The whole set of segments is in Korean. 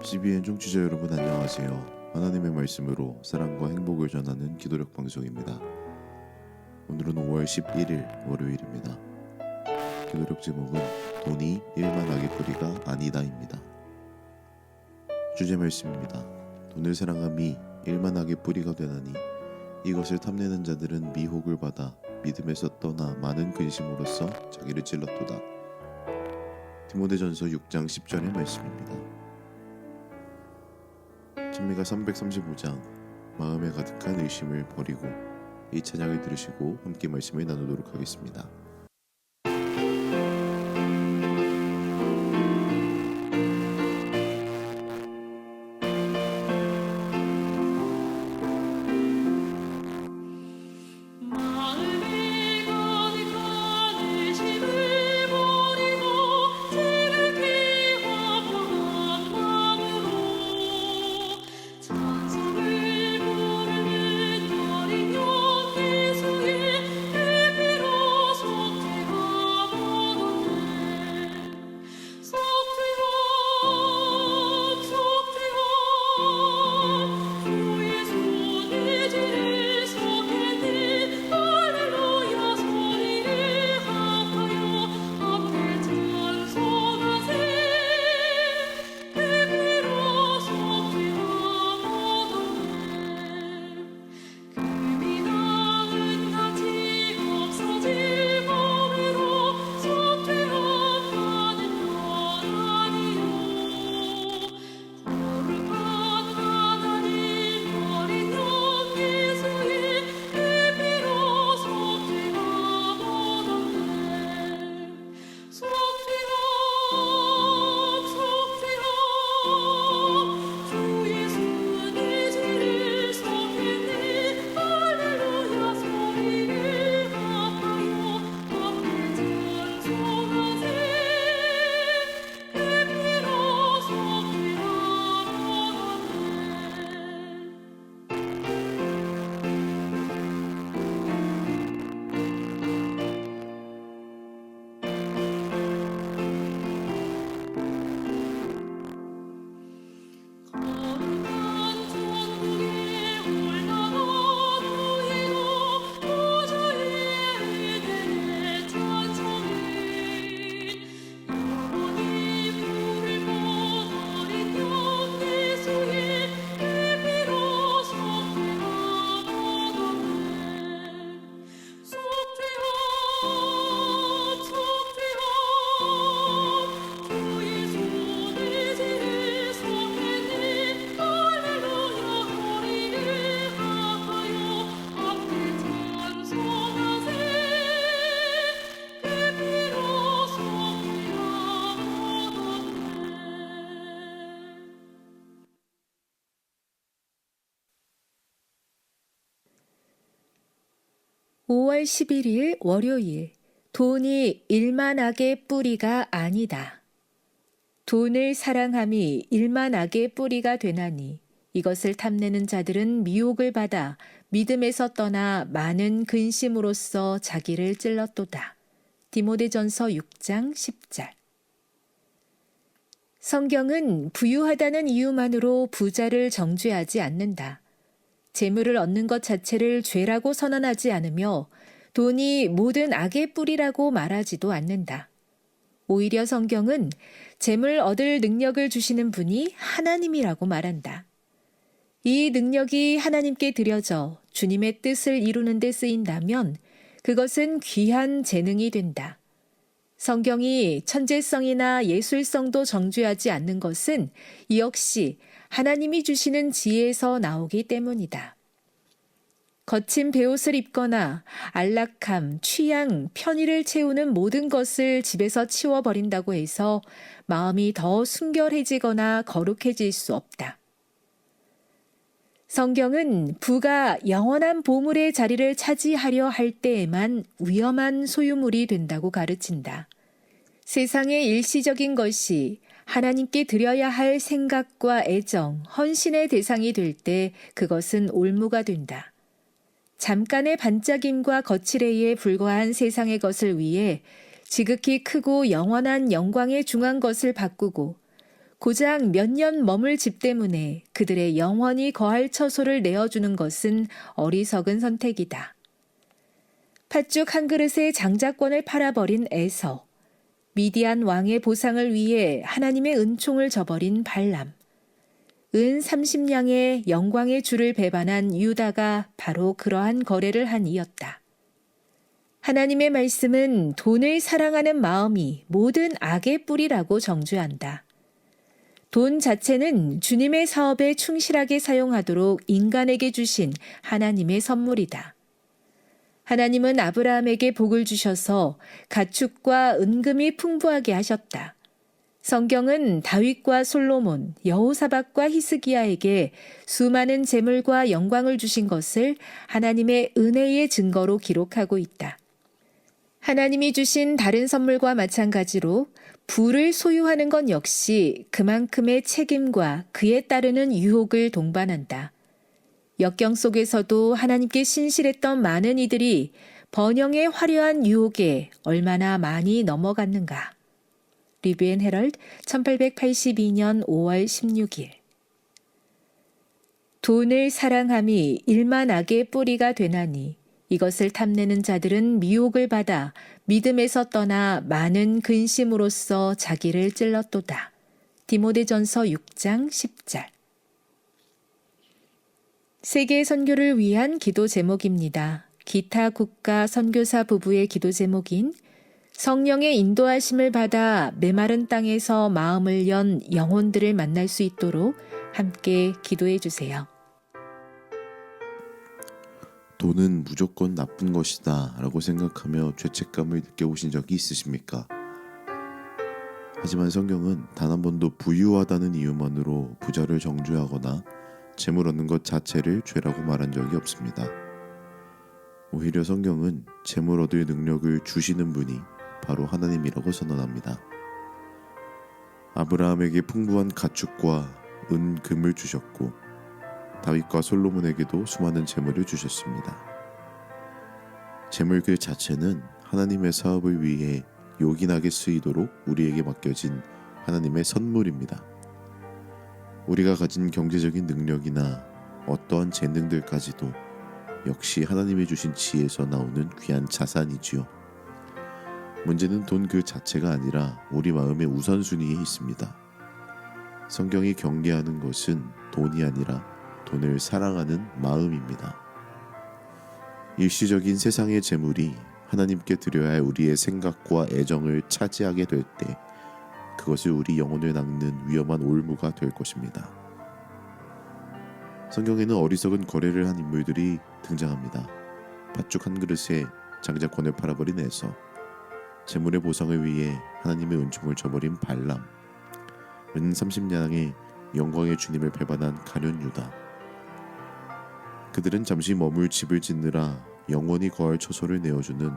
CBN 청취자 여러분 안녕하세요. 하나님의 말씀으로 사랑과 행복을 전하는 기도력 방송입니다. 오늘은 5월 11일 월요일입니다. 기도력 제목은 돈이 일만 악의 뿌리가 아니다입니다. 주제 말씀입니다. 돈을 사랑함이 일만 악의 뿌리가 되나니 이것을 탐내는 자들은 미혹을 받아 믿음에서 떠나 많은 근심으로써 자기를 찔렀도다. 디모데전서 6장 10절의 말씀입니다. 찬미가 335장 마음에 가득한 의심을 버리고 이 찬양을 들으시고 함께 말씀을 나누도록 하겠습니다. (5월 11일) 월요일, 돈이 일만 악의 뿌리가 아니다. 돈을 사랑함이 일만 악의 뿌리가 되나니 이것을 탐내는 자들은 미혹을 받아 믿음에서 떠나 많은 근심으로써 자기를 찔렀도다. 디모데전서 6장 10절. 성경은 부유하다는 이유만으로 부자를 정죄하지 않는다. 재물을 얻는 것 자체를 죄라고 선언하지 않으며 돈이 모든 악의 뿌리라고 말하지도 않는다. 오히려 성경은 재물 얻을 능력을 주시는 분이 하나님이라고 말한다. 이 능력이 하나님께 드려져 주님의 뜻을 이루는 데 쓰인다면 그것은 귀한 재능이 된다. 성경이 천재성이나 예술성도 정죄하지 않는 것은 이 역시 하나님이 주시는 지혜에서 나오기 때문이다. 거친 베옷을 입거나 안락함, 취향, 편의를 채우는 모든 것을 집에서 치워버린다고 해서 마음이 더 순결해지거나 거룩해질 수 없다. 성경은 부가 영원한 보물의 자리를 차지하려 할 때에만 위험한 소유물이 된다고 가르친다. 세상의 일시적인 것이 하나님께 드려야 할 생각과 애정, 헌신의 대상이 될 때 그것은 올무가 된다. 잠깐의 반짝임과 거칠애에 불과한 세상의 것을 위해 지극히 크고 영원한 영광에 중한 것을 바꾸고 고작 몇 년 머물 집 때문에 그들의 영원히 거할 처소를 내어주는 것은 어리석은 선택이다. 팥죽 한 그릇에 장자권을 팔아버린 에서, 미디안 왕의 보상을 위해 하나님의 은총을 저버린 발람, 은 30냥의 영광의 주를 배반한 유다가 바로 그러한 거래를 한 이였다. 하나님의 말씀은 돈을 사랑하는 마음이 모든 악의 뿌리라고 정죄한다. 돈 자체는 주님의 사업에 충실하게 사용하도록 인간에게 주신 하나님의 선물이다. 하나님은 아브라함에게 복을 주셔서 가축과 은금이 풍부하게 하셨다. 성경은 다윗과 솔로몬, 여호사밧과 히스기야에게 수많은 재물과 영광을 주신 것을 하나님의 은혜의 증거로 기록하고 있다. 하나님이 주신 다른 선물과 마찬가지로 부를 소유하는 것 역시 그만큼의 책임과 그에 따르는 유혹을 동반한다. 역경 속에서도 하나님께 신실했던 많은 이들이 번영의 화려한 유혹에 얼마나 많이 넘어갔는가. 리뷰 앤 헤럴드 1882년 5월 16일. 돈을 사랑함이 일만 악의 뿌리가 되나니 이것을 탐내는 자들은 미혹을 받아 믿음에서 떠나 많은 근심으로써 자기를 찔렀도다. 디모데전서 6장 10절. 세계 선교를 위한 기도 제목입니다. 기타 국가 선교사 부부의 기도 제목인 성령의 인도하심을 받아 메마른 땅에서 마음을 연 영혼들을 만날 수 있도록 함께 기도해 주세요. 돈은 무조건 나쁜 것이다 라고 생각하며 죄책감을 느껴보신 적이 있으십니까? 하지만 성경은 단 한 번도 부유하다는 이유만으로 부자를 정죄하거나 재물 얻는 것 자체를 죄라고 말한 적이 없습니다. 오히려 성경은 재물 얻을 능력을 주시는 분이 바로 하나님이라고 선언합니다. 아브라함에게 풍부한 가축과 은, 금을 주셨고 다윗과 솔로몬에게도 수많은 재물을 주셨습니다. 재물 그 자체는 하나님의 사업을 위해 요긴하게 쓰이도록 우리에게 맡겨진 하나님의 선물입니다. 우리가 가진 경제적인 능력이나 어떠한 재능들까지도 역시 하나님이 주신 지혜에서 나오는 귀한 자산이지요. 문제는 돈 그 자체가 아니라 우리 마음의 우선순위에 있습니다. 성경이 경계하는 것은 돈이 아니라 돈을 사랑하는 마음입니다. 일시적인 세상의 재물이 하나님께 드려야 할 우리의 생각과 애정을 차지하게 될 때 그것을 우리 영혼을 낚는 위험한 올무가 될 것입니다. 성경에는 어리석은 거래를 한 인물들이 등장합니다. 팥죽 한 그릇에 장자권을 팔아버린 에서, 재물의 보상을 위해 하나님의 은총을 저버린 발람, 은 30냥의 영광의 주님을 배반한 가룟 유다. 그들은 잠시 머물 집을 짓느라 영원히 거할 처소를 내어주는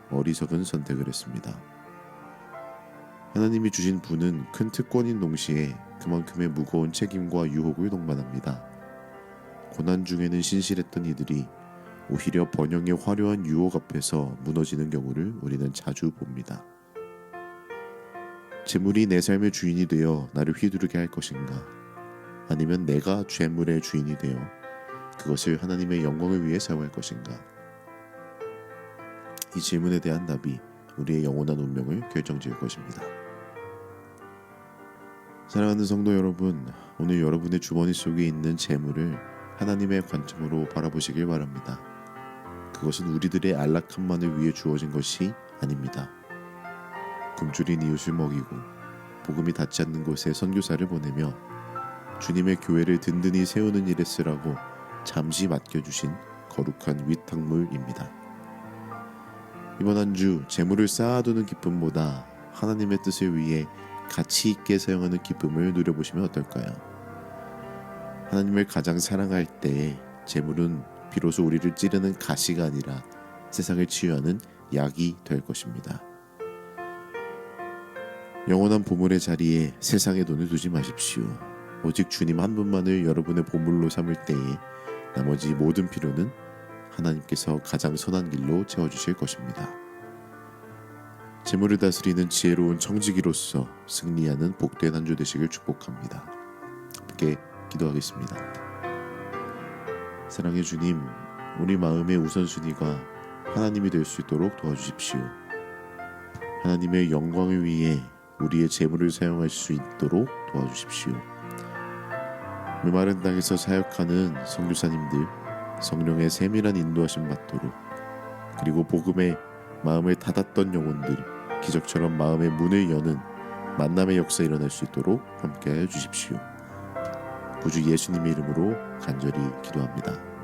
어리석은 선택을 했습니다. 하나님이 주신 부는 큰 특권인 동시에 그만큼의 무거운 책임과 유혹을 동반합니다. 고난 중에는 신실했던 이들이 오히려 번영의 화려한 유혹 앞에서 무너지는 경우를 우리는 자주 봅니다. 재물이 내 삶의 주인이 되어 나를 휘두르게 할 것인가? 아니면 내가 재물의 주인이 되어 그것을 하나님의 영광을 위해 사용할 것인가? 이 질문에 대한 답이 우리의 영원한 운명을 결정지을 것입니다. 사랑하는 성도 여러분, 오늘 여러분의 주머니 속에 있는 재물을 하나님의 관점으로 바라보시길 바랍니다. 그것은 우리들의 안락함만을 위해 주어진 것이 아닙니다. 굶주린 이웃을 먹이고 복음이 닿지 않는 곳에 선교사를 보내며 주님의 교회를 든든히 세우는 일에 쓰라고 잠시 맡겨주신 거룩한 위탁물입니다. 이번 한 주 재물을 쌓아두는 기쁨보다 하나님의 뜻을 위해 가치 있게 사용하는 기쁨을 누려보시면 어떨까요? 하나님을 가장 사랑할 때에 재물은 비로소 우리를 찌르는 가시가 아니라 세상을 치유하는 약이 될 것입니다. 영원한 보물의 자리에 세상의 돈을 두지 마십시오. 오직 주님 한 분만을 여러분의 보물로 삼을 때에 나머지 모든 필요는 하나님께서 가장 선한 길로 채워주실 것입니다. 재물을 다스리는 지혜로운 청지기로서 승리하는 복된 한 주 되시길 축복합니다. 함께 기도하겠습니다. 사랑의 주님, 우리 마음의 우선순위가 하나님이 될 수 있도록 도와주십시오. 하나님의 영광을 위해 우리의 재물을 사용할 수 있도록 도와주십시오. 메마른 땅에서 사역하는 선교사님들, 성령의 세밀한 인도하심 받도록, 그리고 복음에 마음을 닫았던 영혼들 기적처럼 마음의 문을 여는 만남의 역사 일어날 수 있도록 함께하여 주십시오. 구주 예수님의 이름으로 간절히 기도합니다.